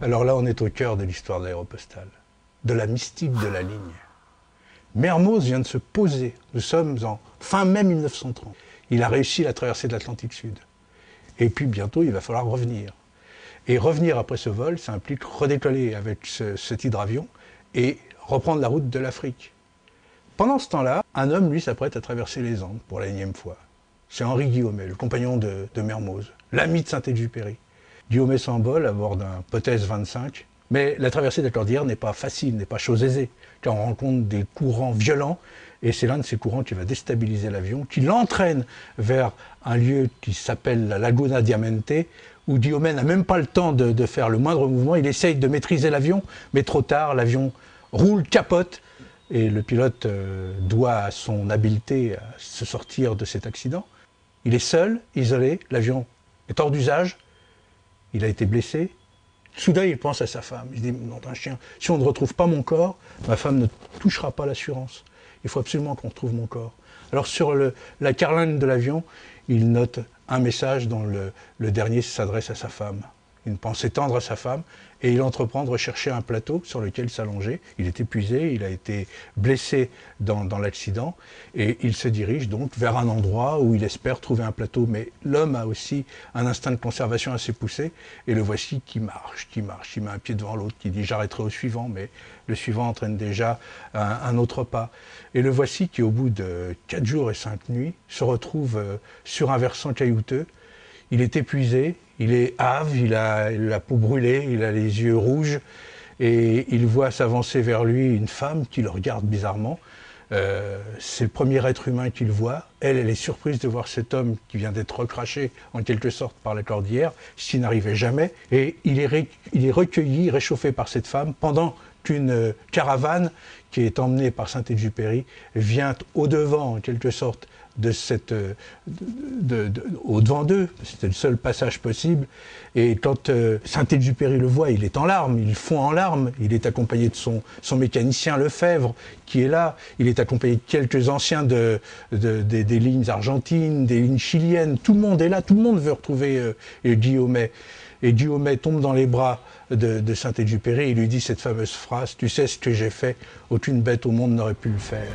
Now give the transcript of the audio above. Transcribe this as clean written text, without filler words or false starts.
Alors là, on est au cœur de l'histoire de l'Aéropostale, de la mystique de la ligne. Mermoz vient de se poser. Nous sommes en fin mai 1930. Il a réussi la traversée de l'Atlantique Sud. Et puis bientôt, il va falloir revenir. Et revenir après ce vol, ça implique redécoller avec cet hydravion et reprendre la route de l'Afrique. Pendant ce temps-là, un homme, lui, s'apprête à traverser les Andes pour la énième fois. C'est Henri Guillaumet, le compagnon de Mermoz, l'ami de Saint-Exupéry. Guillaumet s'envole à bord d'un Potez 25, mais la traversée de la cordillère n'est pas facile, n'est pas chose aisée, car on rencontre des courants violents, et c'est l'un de ces courants qui va déstabiliser l'avion, qui l'entraîne vers un lieu qui s'appelle la Laguna Diamante, où Guillaumet n'a même pas le temps de faire le moindre mouvement. Il essaye de maîtriser l'avion, mais trop tard, l'avion roule, capote, et le pilote doit à son habileté à se sortir de cet accident. Il est seul, isolé, l'avion est hors d'usage, il a été blessé. Soudain, il pense à sa femme. Il se dit, non, un chien, si on ne retrouve pas mon corps, ma femme ne touchera pas l'assurance. Il faut absolument qu'on retrouve mon corps. Alors sur la carlingue de l'avion, il note un message dont le dernier s'adresse à sa femme. Une pensée tendre à sa femme, et il entreprend de rechercher un plateau sur lequel s'allonger. Il est épuisé, il a été blessé dans l'accident, et il se dirige donc vers un endroit où il espère trouver un plateau. Mais l'homme a aussi un instinct de conservation assez poussé, et le voici qui marche, il met un pied devant l'autre, qui dit j'arrêterai au suivant, mais le suivant entraîne déjà un autre pas. Et le voici qui, au bout de 4 jours et 5 nuits, se retrouve sur un versant caillouteux. Il est épuisé, il est hâve, il a la peau brûlée, il a les yeux rouges, et il voit s'avancer vers lui une femme qui le regarde bizarrement. C'est le premier être humain qu'il voit. Elle est surprise de voir cet homme qui vient d'être recraché en quelque sorte par la cordillère, ce qui n'arrivait jamais. Et il est recueilli, réchauffé par cette femme pendant qu'une caravane qui est emmenée par Saint-Exupéry vient au-devant en quelque sorte de au-devant d'eux. C'était le seul passage possible. Et quand Saint-Exupéry le voit, il est en larmes, il fond en larmes. Il est accompagné de son mécanicien Lefebvre, qui est là. Il est accompagné de quelques anciens des lignes argentines, des lignes chiliennes. Tout le monde est là, tout le monde veut retrouver Guillaumet. Et Guillaumet tombe dans les bras de Saint-Exupéry et lui dit cette fameuse phrase « Tu sais ce que j'ai fait, aucune bête au monde n'aurait pu le faire ».